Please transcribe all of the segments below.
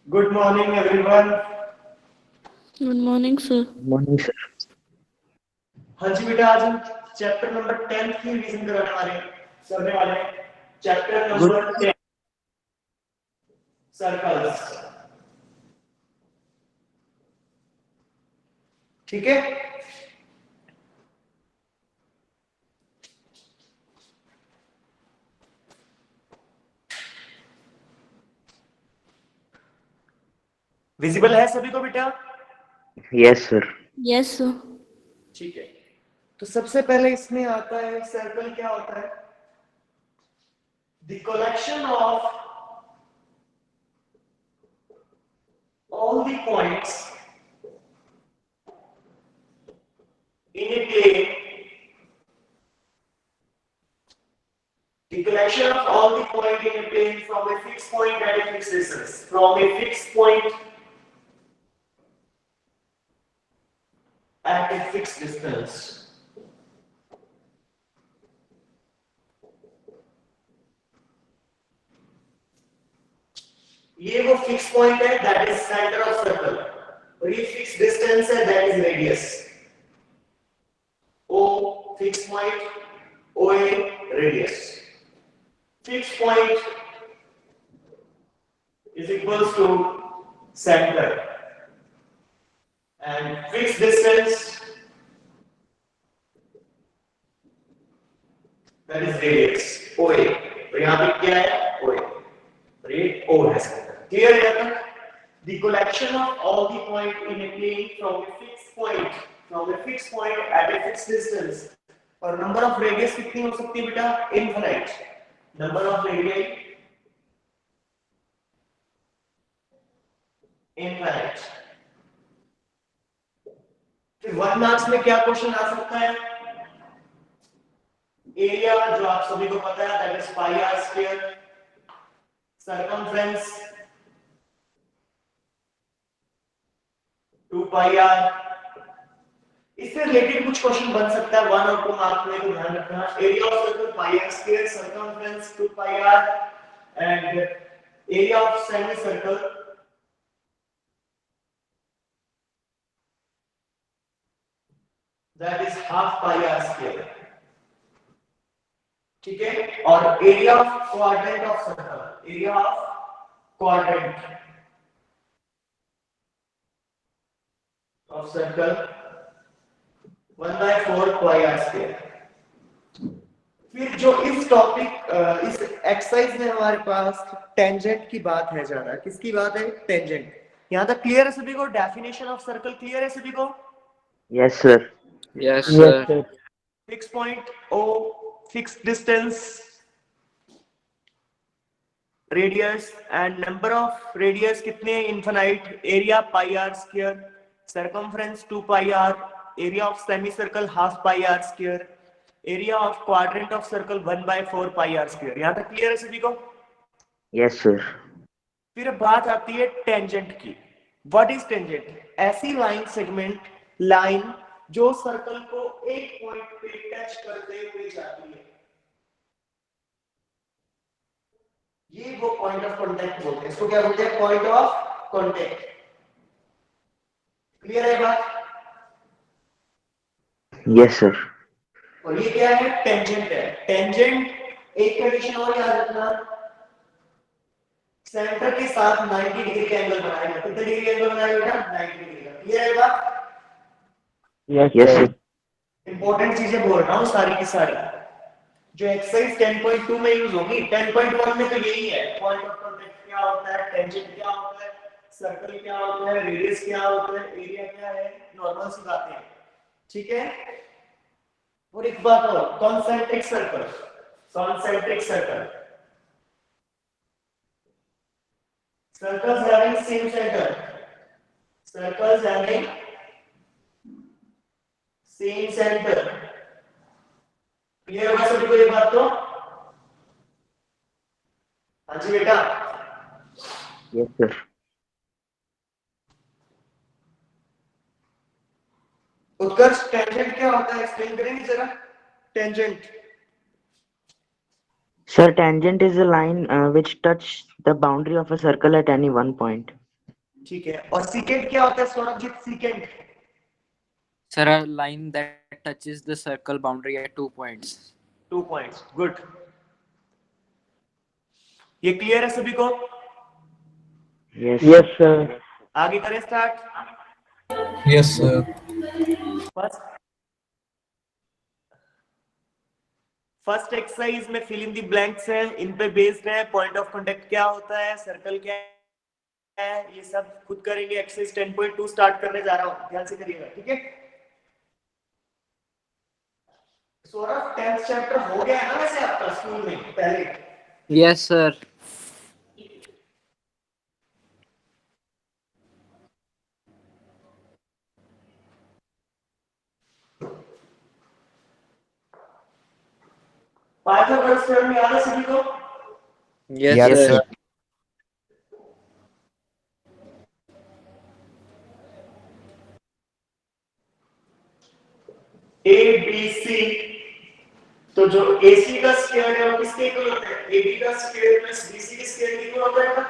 Good morning, everyone. Good morning, sir. Morning sir. हाँ जी बेटा, आज हम चैप्टर नंबर 10 की रिवीजन करने वाले हैं। Chapter number 10 circles. ठीक है, विजिबल है सभी को बेटा? Yes sir. Yes, sir. ठीक है, तो सबसे पहले इसमें आता है सर्कल क्या होता है? The collection of all the points in a plane, the collection of all the point in a plane from a fixed point at a fixed distance, from a fixed point at a fixed distance. ये वो fix point है, that is centre of circle, और ये fix distance है, that is radius. O fix point, O a radius. Fix point is equals to center and fixed distance, that is radius, OA। तो यहाँ पे क्या है? OA, और ये O है center। Clear है यहाँ तक? The collection of all the point in a plane from a fixed point at a fixed distance, और number of radius कितनी हो सकती है बेटा? Infinite। Number of radii infinite. फिर 1 मार्क्स में क्या क्वेश्चन आ सकता है? एरिया, जो आप सभी को पता है, that is pi are square. Circumference 2 pi r. इससे रिलेटेड कुछ क्वेश्चन बन सकता है 1 और 2 मार्क्स में, तो ध्यान रखना। Area of circle pi are square, circumference 2 pi r, and area of semi circle that is half pi r square। ठीक है, और area of quadrant of circle, area of quadrant of circle 1/4 pi r square। फिर जो इस topic इस exercise में हमारे पास tangent की बात है ज्यादा। किसकी बात है? टेंजेंट। यहां तक क्लियर है सभी को? डेफिनेशन ऑफ सर्कल क्लियर है सभी को? Yes sir. Yes, sir. Fix point O, fix distance, radius and number of radius कितने? Infinite. Area pi are square, circumference 2 pi R, area of semi circle half pi are square, area of quadrant of circle 1/4 pi are square. यहां तक clear है सभी को? Yes sir. फिर बात आती है टेंजेंट की। What is tangent? ऐसी लाइन सेगमेंट, लाइन जो सर्कल को एक पॉइंट पे टच करते हुए जाती है, ये वो पॉइंट ऑफ कांटेक्ट बोलते हैं। इसको क्या बोलते हैं? Point of contact. क्लियर है बात? Yes sir. और ये क्या है? टेंजेंट है। टेंजेंट एक कंडीशन और याद रखना, सेंटर के साथ 90 डिग्री का एंगल बनाएगा। कितने डिग्री एंगल बनाएगा बेटा? 90 डिग्री का। क्लियर है बात? Yes sir. इंपॉर्टेंट चीजें बोल रहा हूं सारी की सारी, जो एक्सरसाइज 10.2 में यूज होगी। 10.1 में तो यही है, पॉइंट ऑफ कांटेक्ट क्या होता है, टेंजेंट क्या होता है, सर्कल क्या होता है, रेडियस क्या होता है, एरिया क्या है, नॉर्मल सी बातें हैं, ठीक है। और एक बात और, concentric circle, concentric circle, circles having same center, circles having same center, clear होगा सभी को ये बात तो? हाँ जी बेटा, Yes, sir. उत्कर्ष टेंजेंट क्या होता है, एक्सप्लेन करेंगे जरा, tangent. Sir, tangent is a line which touch the boundary of a circle at any one point. ठीक है, और सीकेंट क्या होता है सौरभजीत, secant? Sir, a line that touches the circle boundary at 2 points. 2 points, good. ये clear है सभी को? Yes. Yes, sir. आगे करें start. Yes, sir. First first exercise में फिल इन द ब्लैंक्स है, इन पे बेस्ड है, पॉइंट ऑफ कांटेक्ट क्या होता है, सर्कल क्या है, ये सब खुद करेंगे। एक्सरसाइज 10.2 स्टार्ट करने जा रहा हूं, ध्यान से करिएगा, ठीक है। सौरभ 10th चैप्टर हो गया है ना वैसे आपका स्कूल में पहले? Yes, sir. पाइथागोरस थ्योरम याद है सभी को? Yes, Yes, sir. sir. A B C, तो जो AC का स्क्वायर है वो किसके इक्वल होता है, AB का स्क्वायर प्लस BC के स्क्वायर के इक्वल होता है।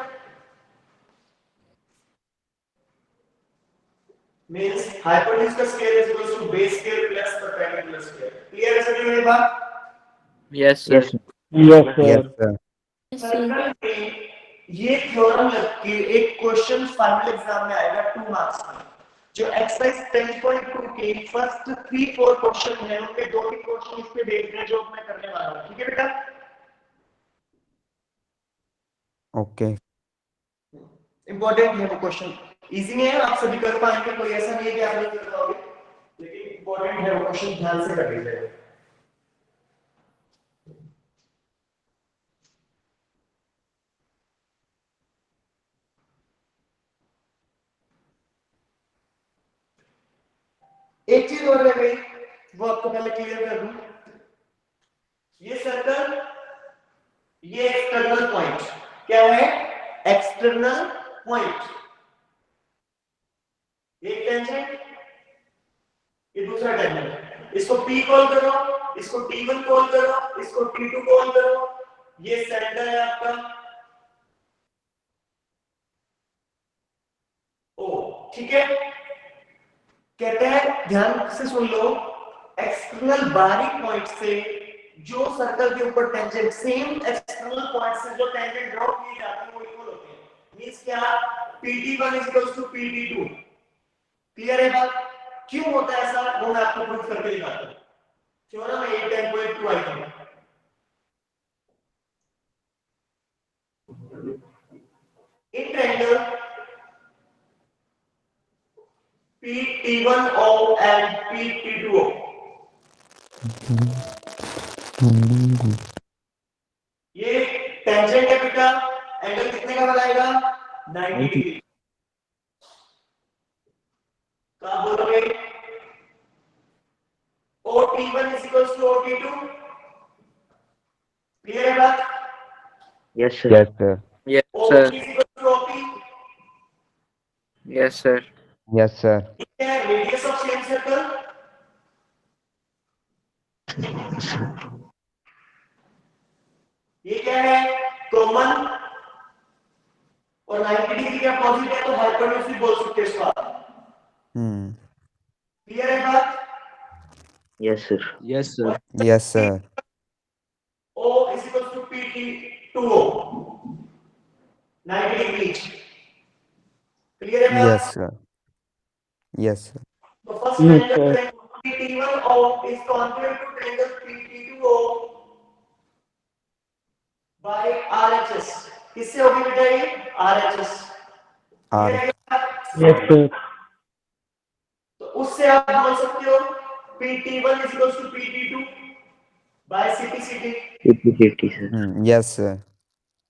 मींस हाइपोटेन्यूज का square is equal to base square plus perpendicular square. Clear है सभी को ये बात? Yes, sir. Yes. Yes, sir. Yes, sir. Yes, sir. Circle में ये थ्योरम लग के एक क्वेश्चन फाइनल एग्जाम में आएगा 2 मार्क्स में। जो एक्सरसाइज 10.2 के फर्स्ट 3-4 क्वेश्चन है, उनके 2-3 क्वेश्चन इस पे देख रहे जो मैं करने वाला हूं, ठीक है बेटा? Okay. इंपॉर्टेंट है वो क्वेश्चन, इजी नहीं है, आप सभी कर पाएंगे, कोई ऐसा नहीं है कि आप नहीं कर पाओगे, लेकिन इंपॉर्टेंट है वो क्वेश्चन, ध्यान से कर लीजिएगा। एक चीज और रह गई, वो आपको पहले क्लियर कर दूं। ये सर्कल, ये एक्सटर्नल पॉइंट क्या है, एक्सटर्नल पॉइंट, एक टेंजेंट, ये दूसरा टेंजेंट, इसको P कॉल करो, इसको T1 कॉल करो, इसको T2 कॉल करो, ये सेंटर है आपका O, ठीक है। कहते हैं, ध्यान से सुन लो, एक्सटर्नल बाहरी पॉइंट से जो सर्कल के ऊपर टेंजेंट, सेम एक्सटर्नल पॉइंट से जो टेंजेंट ड्रॉ किए जाते हैं वो इक्वल होते हैं। मींस क्या, PT1 PT2। क्लियर है बात? क्यों होता है ऐसा, वो मैं आपको प्रूफ करके दिखाता हूं। थ्योरम है 10.2 I think. In triangle PT1O and PT2O, ये टेंजेंट है बेटा, एंगल कितने का बनाएगा, 90 डिग्री का। बोलोगे OT1 OT2, क्लियर है बात? Yes, sir. Yes, sir. Yes, OP sir. OP, Yes, sir. Yes, sir. ये है रेडियस ऑफ सेम सर्कल, ये क्या है, कॉमन, और 90 डिग्री के अपोजिट है तो हाइपोटेन्यूज भी बोल सकते हैं इसको आप। क्लियर है बात? Yes, sir. Yes, sir. Yes, sir. O is equal to PT2O, 90 degree. Clear है Yes, बात? sir. Yes, sir. तो first Yes, triangle sir. PT1O is congruent to triangle PT2O by RHS। किससे होगी बेटा ये, RHS? R. Yes, sir. तो उससे आप बोल सकते हो PT1 is equals to PT2 by CPCT. CPCT, sir. Yes, sir.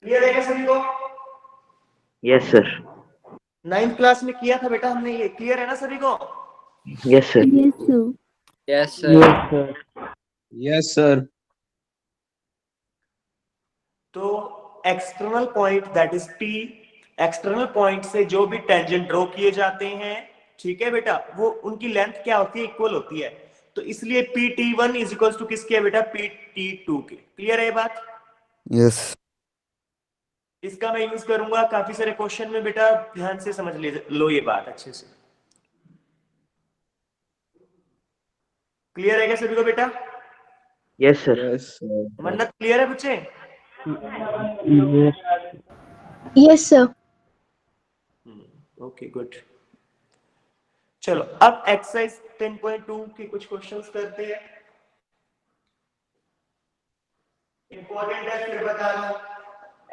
Clear है क्या सभी को? Yes, sir. 9th क्लास में किया था बेटा हमने ये, क्लियर है ना सभी को? Yes, sir. Yes, sir. Yes, sir. Yes, sir. Yes, sir. तो external point that is P, external point से जो भी टेंजेंट ड्रॉ किए जाते हैं, ठीक है बेटा, वो उनकी लेंथ क्या होती है? इक्वल होती है। तो इसलिए PT1 इज इक्वल टू किसके है बेटा? PT2 के। क्लियर है ये बात? Yes. इसका मैं यूज करूंगा काफी सारे क्वेश्चन में बेटा, ध्यान से समझ लो ये बात अच्छे से। क्लियर है क्या सभी को बेटा? Yes, sir. Yes, sir. मन्नत क्लियर है बच्चे? Yes. Yes, sir. Okay good. चलो अब एक्सरसाइज 10.2 के कुछ क्वेश्चंस करते हैं। इंपॉर्टेंट है, फिर बता रहा हूं।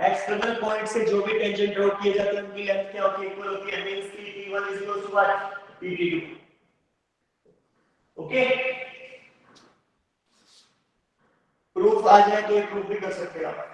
एक्सटर्नल पॉइंट से जो भी टेंजेंट ड्रॉ किए जाते हैं उनकी लेंथ क्या होती है? इक्वल होती है। Means PT1 is equal to what? PT2। Okay, proof आ जाए तो प्रूफ भी कर सकते हैं आप।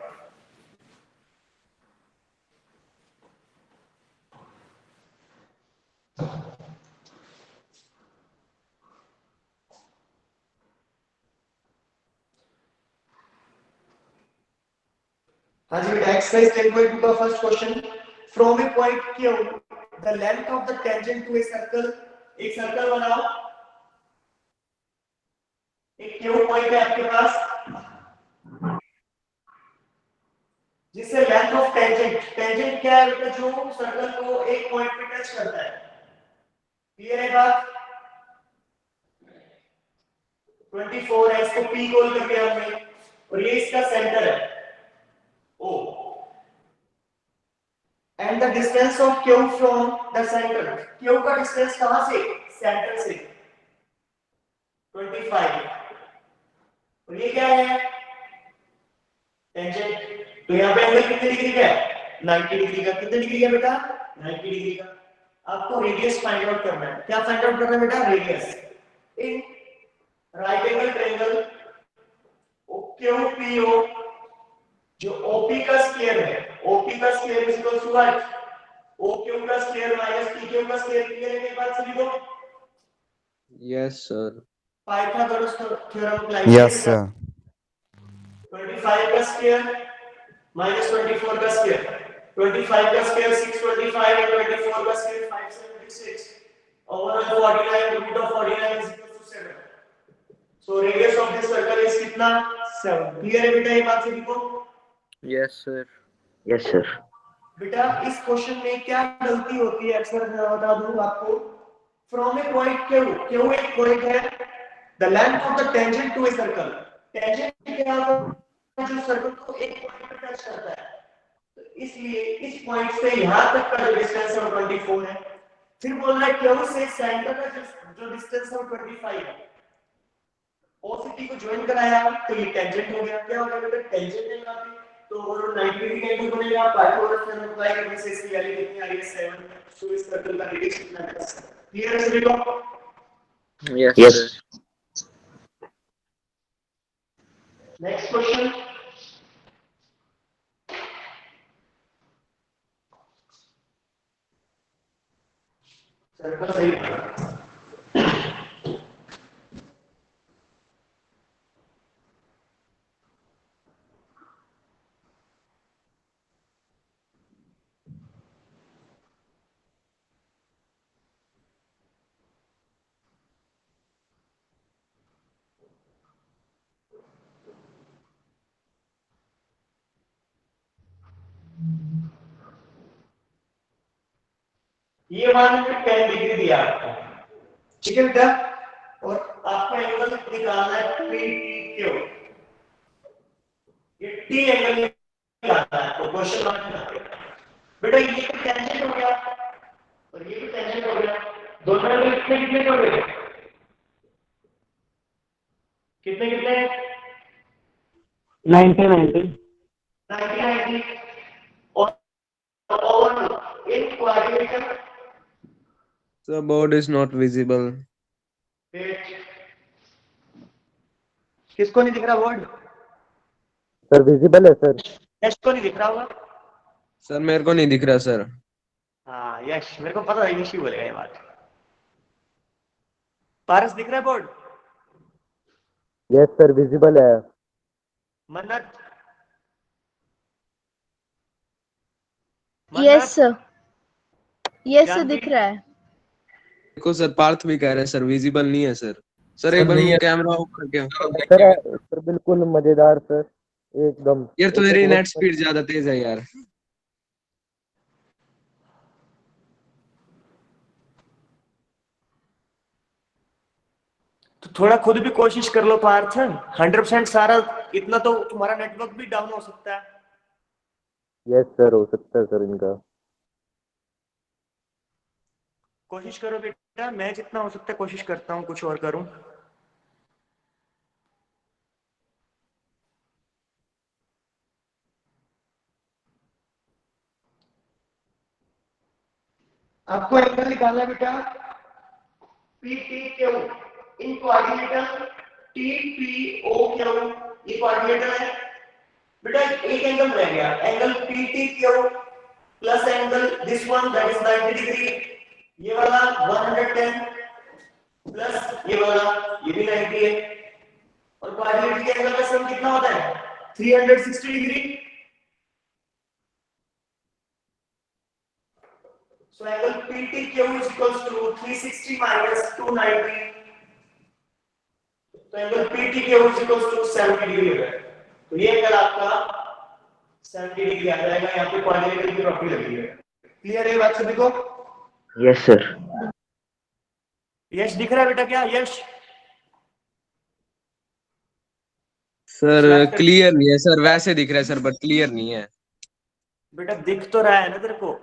हाँ जी बेटा, एक्सरसाइज 10.2 का first question. From a point Q the length of the tangent to a circle. एक सर्कल बनाओ, एक Q पॉइंट है आपके पास, जिससे लेंथ ऑफ टेंजेंट, टेंजेंट क्या है बेटा? जो सर्कल को एक पॉइंट पे टच करता है। क्लियर है बात? 24 है, इसको P कॉल करके हमने, और ये इसका सेंटर है O, and the distance of Q from the centre. Q का डिस्टेंस कहां से? सेंटर से 25, और ये क्या है? टेंजेंट। तो यहाँ पे एंगल कितने डिग्री का है? 90 डिग्री का। कितने डिग्री का बेटा? 90 डिग्री का। आपको रेडियस फाइंड आउट करना है। क्या फाइंड आउट करना है बेटा? Radius in right angle triangle OQPO, जो OP का स्क्वायर है, OP का square is equal to what? OQ का स्क्वायर माइनस PQ का स्क्वायर। क्लियर है ये बात सभी को? Yes, sir. Pythagoras theorem apply Yes, कीजिए। sir. 25 का स्क्वायर माइनस 24 का स्क्वायर, 25 का स्क्वायर 625 और 24 का square 576, overall 49, root of 49 is equal to 7। So radius of this circle is कितना? 7। क्लियर है बेटा ये बात सभी को? Yes, sir. Yes, sir. बेटा इस क्वेश्चन में क्या गलती होती है अक्सर, मैं बता दूं आपको। फ्रॉम ए पॉइंट Q एक पॉइंट है, the length of the tangent to a circle. Tangent क्या होता है? जो सर्कल को एक पॉइंट पे टच करता है। तो इसलिए इस पॉइंट से यहां तक का जो डिस्टेंस है वो 24 है। फिर बोल रहा है Q से सेंटर का जो डिस्टेंस है वो 25 है। OCT को ज्वाइन कराया तो ये टेंजेंट हो गया। क्या होगा बेटा? टेंजेंट है यहाँ पे, तो वो 90 डिग्री एंगल बनेगा। पाइथागोरस थ्योरम अप्लाई करने से इसकी वैल्यू कितनी आ रही है? 7। सो इस सर्कल का रेडियस कितना है? क्लियर है सभी को? Yes, Yes. sir. Next question. Circle सही। ये मान लीजिए 10 डिग्री दिया आपको, ठीक है बेटा, और आपको एंगल निकालना है PQ। ये T एंगल निकालना है, तो क्वेश्चन मार्क लगाना बेटा। ये तो टेंजेंट हो गया और ये भी टेंजेंट हो गया। दोनों एंगल कितने कितने हो गए? कितने कितने? 90, 90. 90 90 और over in quadrilateral. The board is not visible. किसको नहीं दिख रहा बोर्ड? सर विजिबल है सर. यश को नहीं दिख रहा होगा? सर मेरे को नहीं दिख रहा सर. हाँ यश, मेरे को पता है यश ही बोलेगा ये बात. पारस दिख रहा है बोर्ड? यस सर विजिबल है. Mannat? Yes sir. Yes sir Janvi? दिख रहा है. देखो सर पार्थ भी कह रहे हैं सर विजिबल नहीं है सर. सर एक बार कैमरा ऑफ करके. सर बिल्कुल मजेदार सर. एकदम. यार तुम्हारी नेट स्पीड ज्यादा तेज है यार. तो थोड़ा खुद भी कोशिश कर लो पार्थ. 100% सारा इतना तो तुम्हारा नेटवर्क भी डाउन हो सकता है. यस सर हो सकता है सर इनका. कोशिश करो बेटा, मैं जितना हो सकता है कोशिश करता हूँ कुछ और करूं. आपको एंगल निकालना है बेटा. PTQ इन कोऑर्डिनेटर TPOQ ये कोऑर्डिनेटर है बेटा. एक एंगल रह गया, angle PTQ plus angle this one that is 90 degree. ये वाला 110 प्लस ये वाला ये भी 90 है. और कोऑर्डिनेट के एंगल का सम कितना होता है? 360 degree. So angle PTQ is equals to 360 minus 290. तो angle PTQ is equals to 70 degree होगा. तो ये एंगल आपका 70 डिग्री आ जाएगा. यहाँ पे कोऑर्डिनेट की प्रॉपर्टी लगी है. क्लियर है बात सभी को? Yes, sir. यश दिख रहा है बेटा क्या? यश सर क्लियर नहीं है सर. वैसे दिख रहा है सर बट क्लियर नहीं है. बेटा दिख तो रहा है ना तेरे को?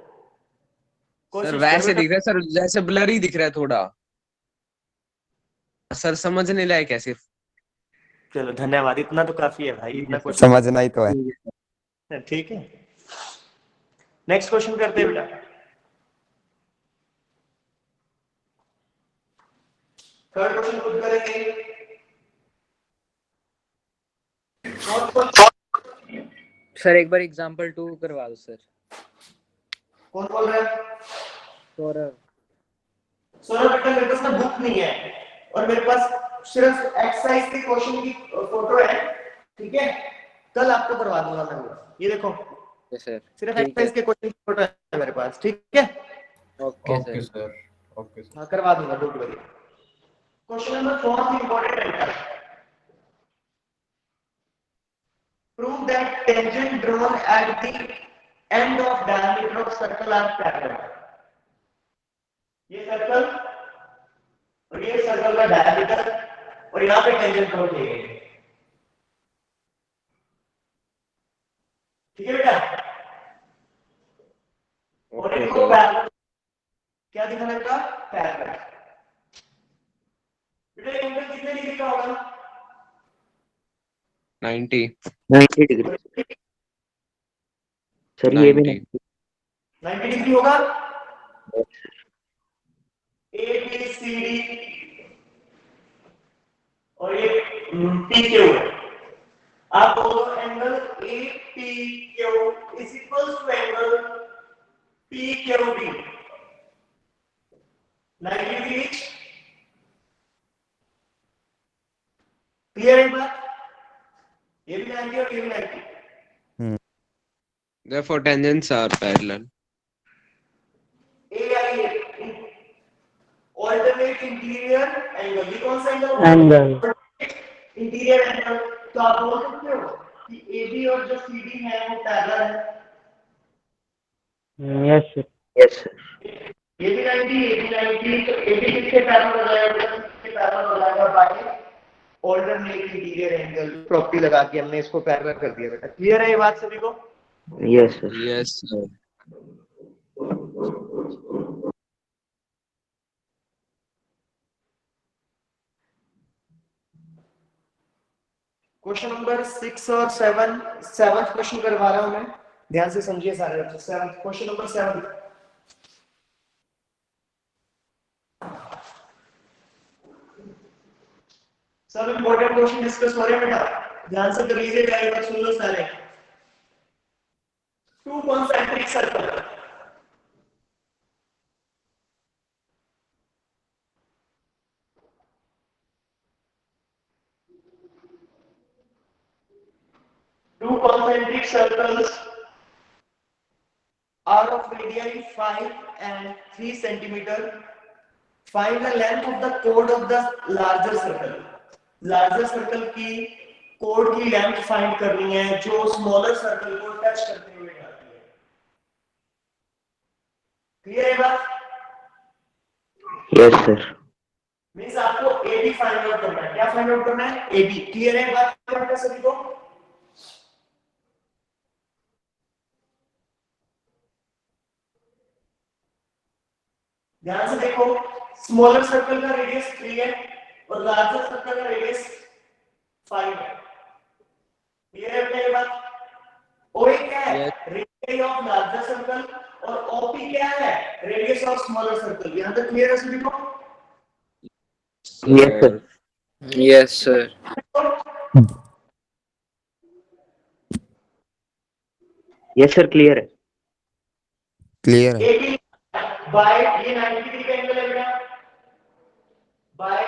सर वैसे दिख रहा है सर. जैसे ब्लर ही दिख रहा है थोड़ा. सर समझने लायक है सिर्फ. चलो धन्यवाद, इतना तो काफी है भाई. इतना कुछ समझना ही तो है. ठीक है. नेक्स्ट क्वेश्चन करते हैं बेटा. थर्ड क्वेश्चन खुद करेंगे. सर एक बार एग्जांपल 2 करवा दो सर. कौन बोल रहा है? सौरभ. सौरभ बेटा मेरे पास ना बुक नहीं है और मेरे पास सिर्फ एक्सरसाइज के क्वेश्चन की फोटो है. ठीक है, कल आपको करवा दूंगा मैं. ये देखो सर सिर्फ एक्सरसाइज के क्वेश्चन की फोटो है मेरे पास. ठीक है, ओके सर. हाँ करवा दूंगा. Don't worry. Question number 4 important है. Prove that tangent drawn at the end of diameter of circle are parallel. ये सर्कल और ये सर्कल का डायमीटर और यहाँ पे टेंजेंट ड्रॉ किए गए. ठीक है बेटा? और इनको पैरेलल क्या दिखाना है बेटा? पैरेलल. बेटा एंगल कितने डिग्री का होगा? 90. 90 degree. सर ये भी 90 डिग्री होगा. ABCD और ये PQ है. आप बोलो angle APQ is equals to angle PQD 90 degree. Clear है बात? ये भी 90 और ये भी 90. Therefore tangents are parallel. AIA alternate interior angle. ये कौन सा एंगल? Interior angle. तो आप बोल सकते हो कि AB और जो CD है वो पैरेलल है. Yes sir. yes sir. ये भी 90, ये भी 90. तो AB किसके पैरेलल हो जाएगा? किसके पैरेलल हो जाएगा? By alternate interior angle property लगा के हमने इसको पैरेलल कर दिया बेटा. क्लियर है ये बात सभी को? Yes sir. Yes sir. Question number 6 और 7 क्वेश्चन करवा रहा हूं मैं. ध्यान से समझिए सारे. 7 क्वेश्चन नंबर 7 सब इंपॉर्टेंट क्वेश्चन डिस्कस हो रहे हैं बेटा, ध्यान से कर लीजिएगा, एक बार सुन लो सारे। To concentric circle, two concentric circles are of radii 5 and 3 centimeter. Find the length of the chord of the larger circle. Larger circle की chord की length find करनी है जो smaller circle को touch करते हुए आती है। क्लियर है बात? Yes, sir. मीन्स आपको AB फाइंड आउट करना है। क्या फाइंड आउट करना है? AB। क्लियर है बात बेटा सभी को? ध्यान से देखो, स्मॉलर सर्कल का रेडियस 3 है और लार्जर सर्कल का रेडियस 5 है। क्लियर है ये बात? OA क्या है? रेडियस ऑफ लार्जर सर्कल और OP क्या है? Radius of smaller circle. यहां तक क्लियर है सभी को? Yes, sir. Yes, sir. Yes, sir. Clear है। क्लियर है। AB बाय ये 90 डिग्री का एंगल है बेटा, बाय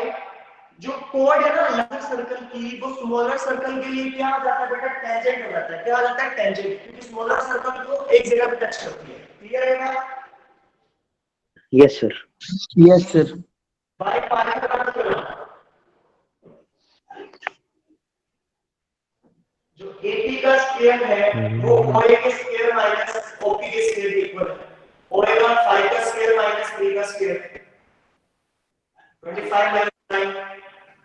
जो कोड है ना लार्जर सर्कल की, वो स्मॉलर सर्कल के लिए क्या हो जाता है बेटा? टेंजेंट हो जाता है। क्या हो जाता है? टेंजेंट, क्योंकि स्मॉलर सर्कल को एक जगह पे टच करती है। क्लियर है ना? Yes, sir. Yes, sir. By pi का मतलब करो, जो AP का स्क्वायर है वो OA के स्क्वायर माइनस OP के स्क्वायर के इक्वल है। OA का 5 का स्क्वायर माइनस 3 का square, 25 minus 9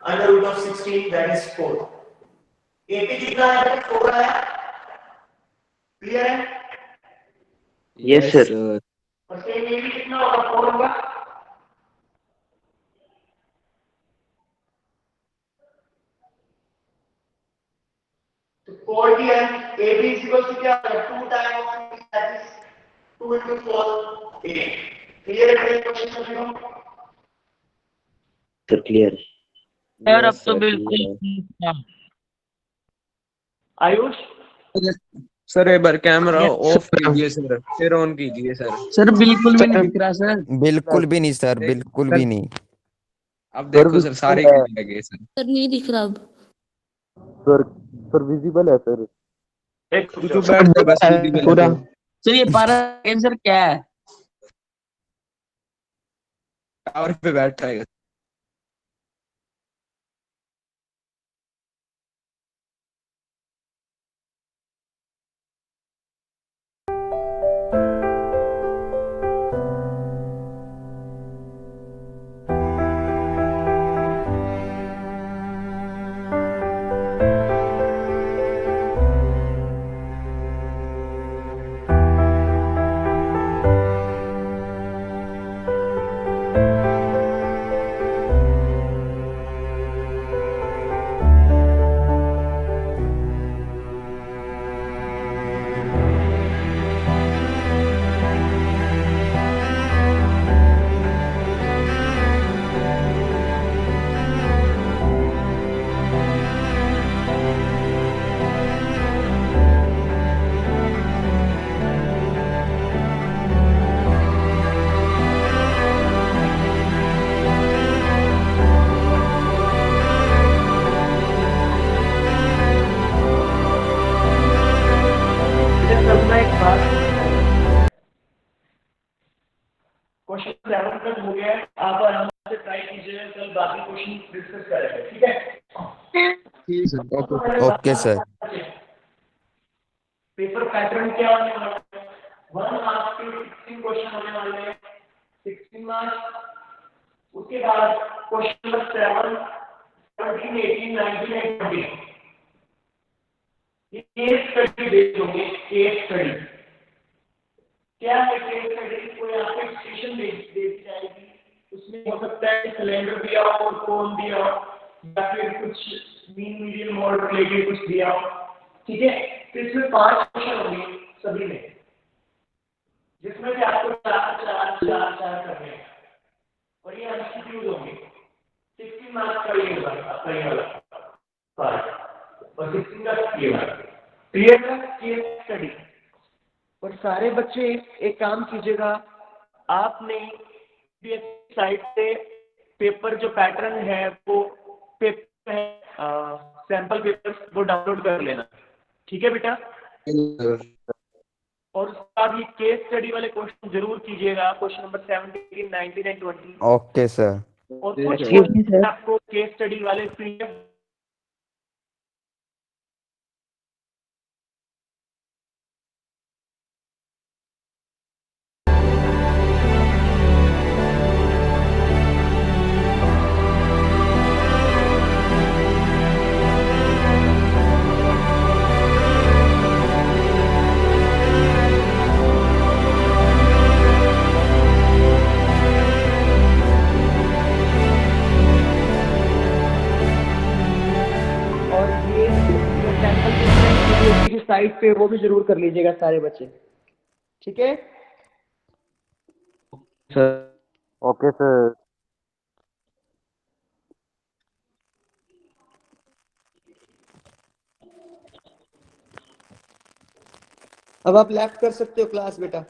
under root of 16, that is 4. AP कितना है? 4 आया। क्लियर है? Yes, sir. और सेम AB कितना होगा? 4 होगा। तो कोड की है AB is equal to क्या है? 2 times that is 2 into 4 8। Clear है क्वेश्चन सभी को? Sir, clear है। यार अब तो बिल्कुल आयुष सर एक बार कैमरा ऑफ कीजिए सर, फिर ऑन कीजिए सर। सर बिल्कुल भी नहीं दिख रहा सर। बिल्कुल भी नहीं सर, बिल्कुल भी नहीं। अब देखो सर, सारे गिर गए सर। सर नहीं दिख रहा अब। सर विजिबल है सर। एक तू चुप बैठ जा बस, पूरा सर ये 12 सेकंड सर क्या है? टावर पे बैठा है। क्वेश्चन 7 तक हो गया है। आप आराम से ट्राई कीजिए, कल बाकी क्वेश्चन डिस्कस करेंगे। ठीक है? ठीक sir. Okay sir. Paper pattern क्या होने वाला है? 1 मार्क्स के 16 क्वेश्चन होने वाले हैं, 16 मार्क्स। उसके बाद क्वेश्चन नंबर 7, 17, 18, 19 एंड 20 ये केस स्टडी बेस्ड होंगे। केस स्टडी क्या है? केस स्टडी कोई आपको स्टेशन दे दी जाएगी, उसमें हो सकता है सिलेंडर दिया हो, कोन दिया हो, या फिर कुछ मीन मीडियन मॉड रिलेटेड कुछ दिया हो। ठीक है? तो इसमें 5 क्वेश्चन होंगे सभी में, जिसमें से आपको 4 करने हैं और ये एमसीक्यूज होंगे। 16 16 मार्क्स का ये वाला पार्ट और 16 का ये वाला क्लियर है केस स्टडी। और सारे बच्चे एक काम कीजिएगा, आपने साइट से पेपर जो पैटर्न है वो पेपर है सैंपल पेपर वो डाउनलोड कर लेना, ठीक है बेटा। और उसके बाद ये केस स्टडी वाले क्वेश्चन जरूर कीजिएगा, question number 17, 19 and 20। Okay, sir. और ठीक कुछ है। क्वेश्चन आपको केस स्टडी वाले PDF और ये सैंपल पेपर की साइट पे वो भी जरूर कर लीजिएगा सारे बच्चे, ठीक है। Sir okay sir. अब आप लेफ्ट कर सकते हो क्लास बेटा।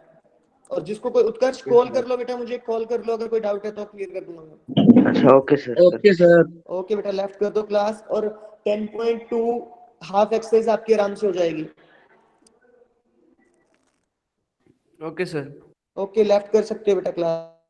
और जिसको कोई उत्कर्ष कॉल कर लो बेटा, मुझे कॉल कर लो, अगर कोई डाउट है तो क्लियर कर दूंगा। अच्छा okay sir. Okay sir. Okay बेटा, लेफ्ट कर दो क्लास। और 10.2 हाफ एक्सरसाइज आपकी आराम से हो जाएगी। Okay sir. ओके, लेफ्ट कर सकते हो बेटा क्लास।